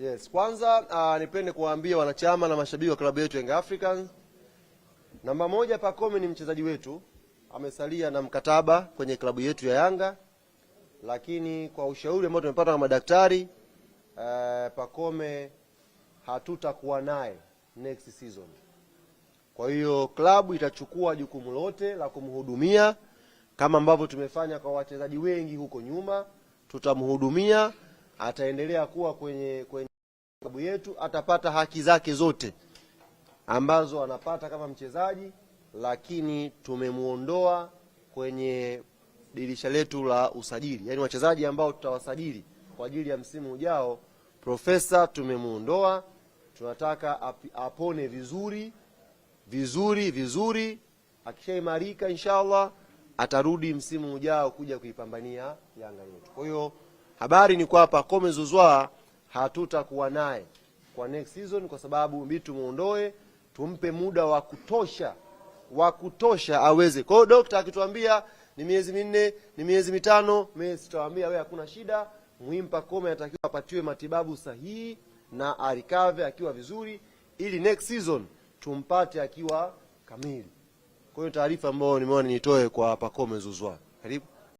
Yes, kwanza nipende kuwaambia wanachama na mashabiki wa klabu yetu Young Africans, namba moja, Pacome ni mchezaji wetu, amesalia na mkataba kwenye klabu yetu ya Yanga, lakini kwa ushauri ambao tumepata na madaktari, Pacome hatutakuwa naye next season. Kwa hiyo klabu itachukua jukumu lote la kumhudumia kama ambavyo tumefanya kwa wachezaji wengi huko nyuma. Tutamhudumia, ataendelea kuwa kwenye klabu yetu, atapata haki zake zote ambazo anapata kama mchezaji, lakini tumemuondoa kwenye dirisha letu la usajili. Yaani wachezaji ambao tutawasajili kwa ajili ya msimu ujao, Profesa tumemuondoa, tunataka apone vizuri, akishaimarika inshallah atarudi msimu ujao kuja kuipambania Yanga yetu. Kwa hiyo habari ni kwa Pacome Zouzoua hatutakuwa naye kwa next season, kwa sababu mbi tumuondoe, tumpe muda wa kutosha aweze. Kwa hiyo daktari akituambia ni miezi 4, ni miezi 5, mimi sitawaambia wewe hakuna shida. Muhimu Pacome anatakiwa apatiwe matibabu sahihi na arikave akiwa vizuri, ili next season tumpate akiwa kamili. Kwa hiyo taarifa ambayo nimeona nitoe kwa Pacome Zouzoua. Karibu.